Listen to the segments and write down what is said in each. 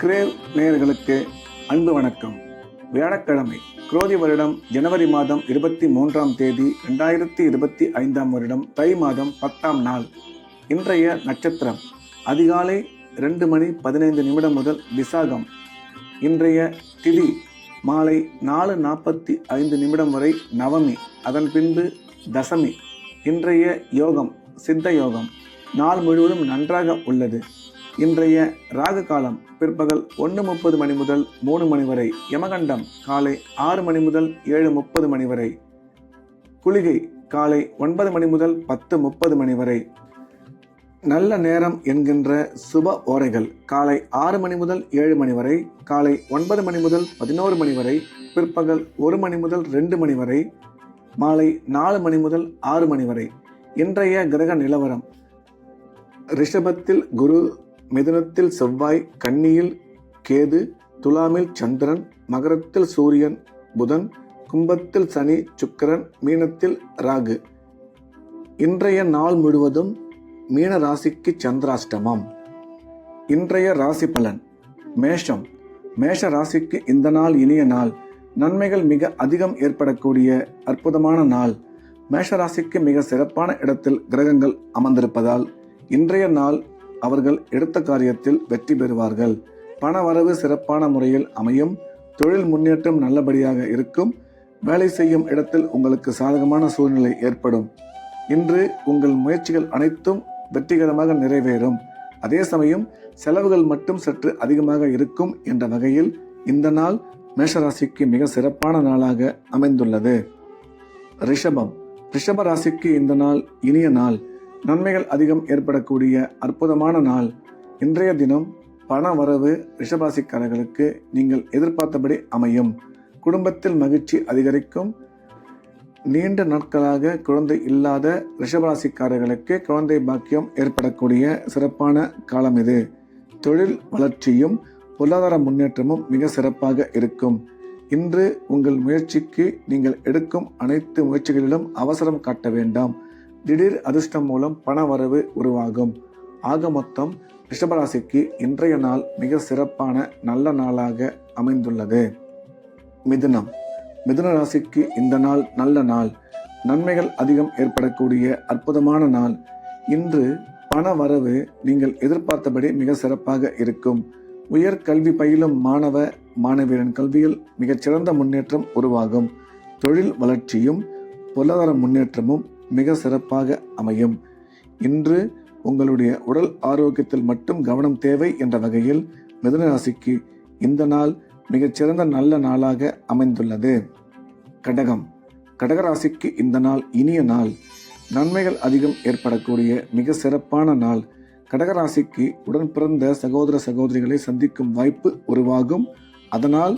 Grave நேயர்களுக்கு அன்பு வணக்கம். வியாழக்கிழமை, குரோதி வருடம் ஜனவரி மாதம் 23ஆம் தேதி 2025ஆம் வருடம் தை மாதம் 10ஆம் நாள். இன்றைய நட்சத்திரம் அதிகாலை 2:15 முதல் விசாகம். இன்றைய திதி மாலை 4:45 வரை நவமி, அதன் பின்பு தசமி. இன்றைய யோகம் சித்த யோகம். நாள் முழுவதும் நன்றாக உள்ளது. இன்றைய ராகு காலம் பிற்பகல் 1:30 முதல் 3 வரை. யமகண்டம் காலை 6 முதல் 7:30 வரை. குளிகை காலை 9 முதல் 10:30 வரை. நல்ல நேரம் என்கின்ற சுப ஓரைகள் காலை 6 முதல் 7 வரை, காலை 9 முதல் 11 வரை, பிற்பகல் 1 முதல் 2 வரை, மாலை 4 முதல் 6 வரை. இன்றைய கிரக நிலவரம்: ரிஷபத்தில் குரு, மிதுனத்தில் செவ்வாய், கன்னியில் கேது, துலாமில் சந்திரன், மகரத்தில் சூரியன் புதன், கும்பத்தில் சனி சுக்கிரன், மீனத்தில் ராகு. இன்றைய நாள் முழுவதும் மீன ராசிக்கு சந்திராஷ்டமம். இன்றைய ராசி பலன்: மேஷம். மேஷ ராசிக்கு இந்த நாள் இனிய நாள். நன்மைகள் மிக அதிகம் ஏற்படக்கூடிய அற்புதமான நாள். மேஷ ராசிக்கு மிக சிறப்பான இடத்தில் கிரகங்கள் அமர்ந்திருப்பதால் இன்றைய நாள் அவர்கள் எடுத்த காரியத்தில் வெற்றி பெறுவார்கள். பண வரவு சிறப்பான முறையில் அமையும். தொழில் முன்னேற்றம் நல்லபடியாக இருக்கும். வேலை செய்யும் இடத்தில் உங்களுக்கு சாதகமான சூழ்நிலை ஏற்படும். இன்று உங்கள் முயற்சிகள் அனைத்தும் வெற்றிகரமாக நிறைவேறும். அதே சமயம் செலவுகள் மட்டும் சற்று அதிகமாக இருக்கும் என்ற வகையில் இந்த நாள் மேஷராசிக்கு மிக சிறப்பான நாளாக அமைந்துள்ளது. ரிஷபம். ரிஷப ராசிக்கு இந்த நாள் இனிய நாள். நன்மைகள் அதிகம் ஏற்படக்கூடிய அற்புதமான நாள். இன்றைய தினம் பண வரவு ரிஷபராசிக்காரர்களுக்கு நீங்கள் எதிர்பார்த்தபடி அமையும். குடும்பத்தில் மகிழ்ச்சி அதிகரிக்கும். நீண்ட நாட்களாக குழந்தை இல்லாத ரிஷபராசிக்காரர்களுக்கு குழந்தை பாக்கியம் ஏற்படக்கூடிய சிறப்பான காலம் இது. தொழில் வளர்ச்சியும் பொருளாதார முன்னேற்றமும் மிக சிறப்பாக இருக்கும். இன்று உங்கள் முயற்சிக்கு நீங்கள் எடுக்கும் அனைத்து முயற்சிகளிலும் அவசரம் காட்ட வேண்டாம். திடீர் அதிர்ஷ்டம் மூலம் பண வரவு உருவாகும். ஆக மொத்தம் ரிஷபராசிக்கு இன்றைய நாள் மிக சிறப்பான நல்ல நாளாக அமைந்துள்ளது. மிதுனம். மிதுன ராசிக்கு இந்த நாள் நல்ல நாள். நன்மைகள் அதிகம் ஏற்படக்கூடிய அற்புதமான நாள். இன்று பண வரவு நீங்கள் எதிர்பார்த்தபடி மிக சிறப்பாக இருக்கும். உயர் கல்வி பயிலும் மாணவ மாணவியரின் கல்வியில் மிகச்சிறந்த முன்னேற்றம் உருவாகும். தொழில் வளர்ச்சியும் பொருளாதார முன்னேற்றமும் மிக சிறப்பாக அமையும். இன்று உங்களுடைய உடல் ஆரோக்கியத்தில் மட்டும் கவனம் தேவை என்ற வகையில் மிதுன ராசிக்கு இந்த நாள் மிகச்சிறந்த நல்ல நாளாக அமைந்துள்ளது. கடகம். கடகராசிக்கு இந்த நாள் இனிய நாள். நன்மைகள் அதிகம் ஏற்படக்கூடிய மிக சிறப்பான நாள். கடகராசிக்கு உடன் பிறந்த சகோதர சகோதரிகளை சந்திக்கும் வாய்ப்பு உருவாகும். அதனால்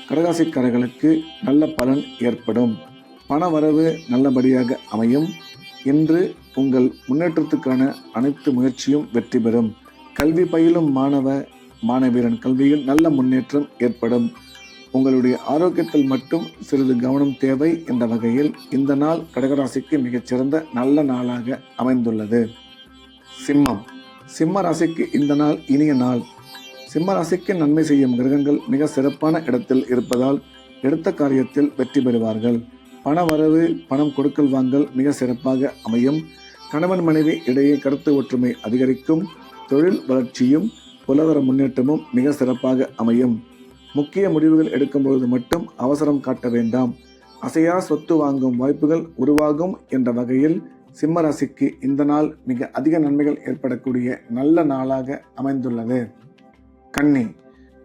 கடகராசிக்காரர்களுக்கு நல்ல பலன் ஏற்படும். பண வரவு நல்லபடியாக அமையும். இன்று உங்கள் முன்னேற்றத்துக்கான அனைத்து முயற்சியும் வெற்றி பெறும். கல்வி பயிலும் மாணவ மாணவியரின் கல்வியில் நல்ல முன்னேற்றம் ஏற்படும். உங்களுடைய ஆரோக்கியத்தில் மட்டும் சிறிது கவனம் தேவை என்ற வகையில் இந்த நாள் கடகராசிக்கு மிகச்சிறந்த நல்ல நாளாக அமைந்துள்ளது. சிம்மம். சிம்ம ராசிக்கு இந்த நாள் இனிய நாள். சிம்ம ராசிக்கு நன்மை செய்யும் கிரகங்கள் மிக சிறப்பான இடத்தில் இருப்பதால் எடுத்த காரியத்தில் வெற்றி பெறுவார்கள். பண வரவு பணம் கொடுக்கல் வாங்கல் மிக சிறப்பாக அமையும். கணவன் மனைவி இடையே கருத்து ஒற்றுமை அதிகரிக்கும். தொழில் வளர்ச்சியும் பொருளாதார முன்னேற்றமும் மிக சிறப்பாக அமையும். முக்கிய முடிவுகள் எடுக்கும்பொழுது மட்டும் அவசரம் காட்ட வேண்டாம். அசையா சொத்து வாங்கும் வாய்ப்புகள் உருவாகும் என்ற வகையில் சிம்ம ராசிக்கு இந்த நாள் மிக அதிக நன்மைகள் ஏற்படக்கூடிய நல்ல நாளாக அமைந்துள்ளது. கன்னி.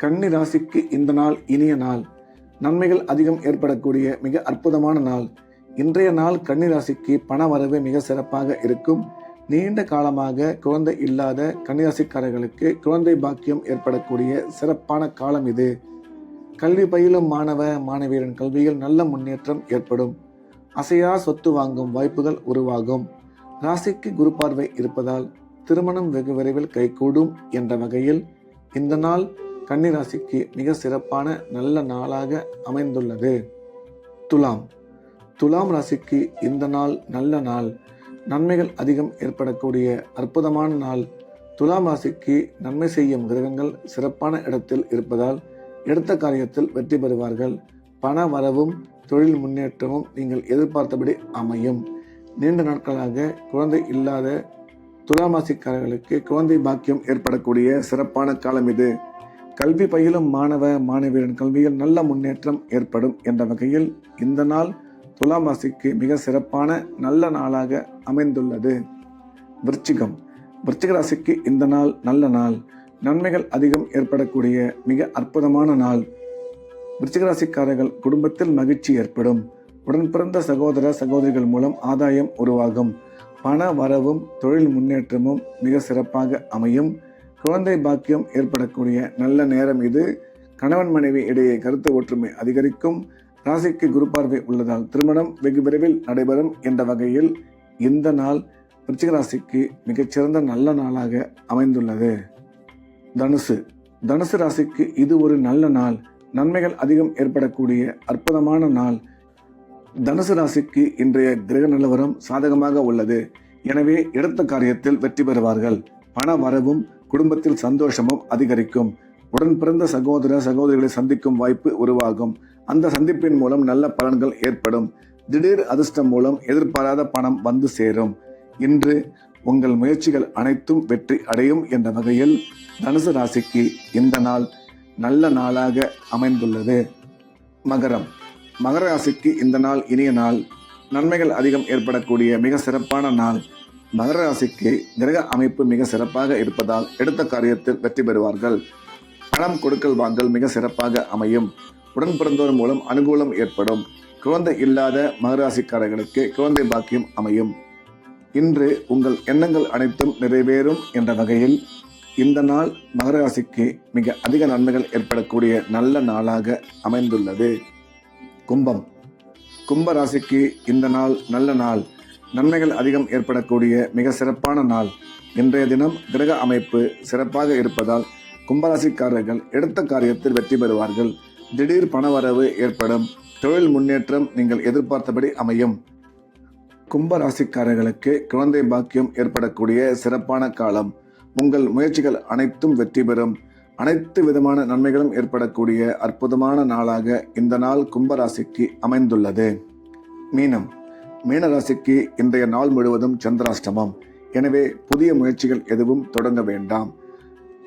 கன்னி ராசிக்கு இந்த நாள் இனிய நாள். நன்மைகள் அதிகம் ஏற்படக்கூடிய மிக அற்புதமான நாள். இன்றைய நாள் கன்னி ராசிக்கு பண வரவு மிக சிறப்பாக இருக்கும். நீண்ட காலமாக குழந்தை இல்லாத கன்னிராசிக்காரர்களுக்கு குழந்தை பாக்கியம் ஏற்படக்கூடிய சிறப்பான காலம் இது. கல்வி பயிலும் மாணவ மாணவியரின் கல்வியில் நல்ல முன்னேற்றம் ஏற்படும். அசையா சொத்து வாங்கும் வாய்ப்புகள் உருவாகும். ராசிக்கு குரு பார்வை இருப்பதால் திருமணம் வெகு விரைவில் கைகூடும் என்ற வகையில் இந்த நாள் கன்னி ராசிக்கு மிக சிறப்பான நல்ல நாளாக அமைந்துள்ளது. துலாம். துலாம் ராசிக்கு இந்த நாள் நல்ல நாள். நன்மைகள் அதிகம் ஏற்படக்கூடிய அற்புதமான நாள். துலாம் ராசிக்கு நன்மை செய்யும் கிரகங்கள் சிறப்பான இடத்தில் இருப்பதால் எடுத்த காரியத்தில் வெற்றி பெறுவார்கள். பண வரவும் தொழில் முன்னேற்றமும் நீங்கள் எதிர்பார்த்தபடி அமையும். நீண்ட நாட்களாக குழந்தை இல்லாத துலாம் ராசிக்காரர்களுக்கு குழந்தை பாக்கியம் ஏற்படக்கூடிய சிறப்பான காலம் இது. கல்வி பயிலும் மாணவ மாணவியரின் கல்வியில் நல்ல முன்னேற்றம் ஏற்படும் என்ற வகையில் இந்த நாள் துலாம் ராசிக்கு மிக சிறப்பான நல்ல நாளாக அமைந்துள்ளது. விருச்சிக ராசிக்கு இந்த நாள் நல்ல நாள். நன்மைகள் அதிகம் ஏற்படக்கூடிய மிக அற்புதமான நாள். விருச்சிக ராசிக்காரர்கள் குடும்பத்தில் மகிழ்ச்சி ஏற்படும். உடன் பிறந்த சகோதர சகோதரிகள் மூலம் ஆதாயம் உருவாகும். பண வரவும் தொழில் முன்னேற்றமும் மிக சிறப்பாக அமையும். குழந்தை பாக்கியம் ஏற்படக்கூடிய நல்ல நேரம் இது. கணவன் மனைவி இடையே கருத்து ஒற்றுமை அதிகரிக்கும். ராசிக்கு குரு பார்வை உள்ளதால் திருமணம் வெகு விரைவில் நடைபெறும் என்ற வகையில் இந்த நாள் விருச்சிக ராசிக்கு மிகச்சிறந்த நல்ல நாளாக அமைந்துள்ளது. தனுசு ராசிக்கு இது ஒரு நல்ல நாள். நன்மைகள் அதிகம் ஏற்படக்கூடிய அற்புதமான நாள். தனுசு ராசிக்கு இன்றைய கிரக நிலவரம் சாதகமாக உள்ளது. எனவே எடுத்த காரியத்தில் வெற்றி பெறுவார்கள். பண வரவும் குடும்பத்தில் சந்தோஷமும் அதிகரிக்கும். உடன் பிறந்த சகோதர சகோதரிகளை சந்திக்கும் வாய்ப்பு உருவாகும். அந்த சந்திப்பின் மூலம் நல்ல பலன்கள் ஏற்படும். திடீர் அதிர்ஷ்டம் மூலம் எதிர்பாராத பணம் வந்து சேரும். இன்று உங்கள் முயற்சிகள் அனைத்தும் வெற்றி அடையும் என்ற வகையில் தனுசு ராசிக்கு இந்த நாள் நல்ல நாளாக அமைந்துள்ளது. மகர ராசிக்கு இந்த நாள் இனிய நாள். நன்மைகள் அதிகம் ஏற்படக்கூடிய மிக சிறப்பான நாள். மகர ராசிக்கு கிரக அமைப்பு மிக சிறப்பாக இருப்பதால் எடுத்த காரியத்தில் வெற்றி பெறுவார்கள். பணம் கொடுக்கல் வாங்கல் மிக சிறப்பாக அமையும். உடன் பிறந்தோர் மூலம் அனுகூலம் ஏற்படும். குழந்தை இல்லாத மகர ராசிக்காரர்களுக்கு குழந்தை பாக்கியம் அமையும். இன்று உங்கள் எண்ணங்கள் அனைத்தும் நிறைவேறும் என்ற வகையில் இந்த நாள் மகர ராசிக்கு மிக அதிக நன்மைகள் ஏற்படக்கூடிய நல்ல நாளாக அமைந்துள்ளது. கும்ப ராசிக்கு இந்த நாள் நல்ல நாள். நன்மைகள் அதிகம் ஏற்படக்கூடிய மிக சிறப்பான நாள். இன்றைய தினம் கிரக அமைப்பு சிறப்பாக இருப்பதால் கும்பராசிக்காரர்கள் எடுத்த காரியத்தில் வெற்றி பெறுவார்கள். திடீர் பணவரவு ஏற்படும். தொழில் முன்னேற்றம் நீங்கள் எதிர்பார்த்தபடி அமையும். கும்ப ராசிக்காரர்களுக்கு குழந்தை பாக்கியம் ஏற்படக்கூடிய சிறப்பான காலம். உங்கள் முயற்சிகள் அனைத்தும் வெற்றி பெறும். அனைத்து விதமான நன்மைகளும் ஏற்படக்கூடிய அற்புதமான நாளாக இந்த நாள் கும்பராசிக்கு அமைந்துள்ளது. மீன ராசிக்கு இன்றைய நாள் முழுவதும் சந்திராஷ்டமம். எனவே புதிய முயற்சிகள் எதுவும் தொடங்க வேண்டாம்.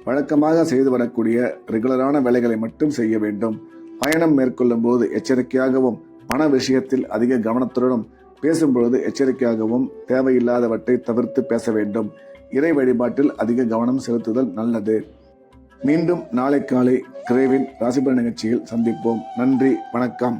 வழக்கமாக செய்து வரக்கூடிய ரெகுலரான வேலைகளை மட்டும் செய்ய வேண்டும். பயணம் மேற்கொள்ளும் போது எச்சரிக்கையாகவும் பண விஷயத்தில் அதிக கவனத்துடனும் பேசும்பொழுது எச்சரிக்கையாகவும் தேவையில்லாதவற்றை தவிர்த்து பேச வேண்டும். இறை வழிபாட்டில் அதிக கவனம் செலுத்துதல் நல்லது. மீண்டும் நாளை காலை கிரேவின் ராசிபலன் நிகழ்ச்சியில் சந்திப்போம். நன்றி, வணக்கம்.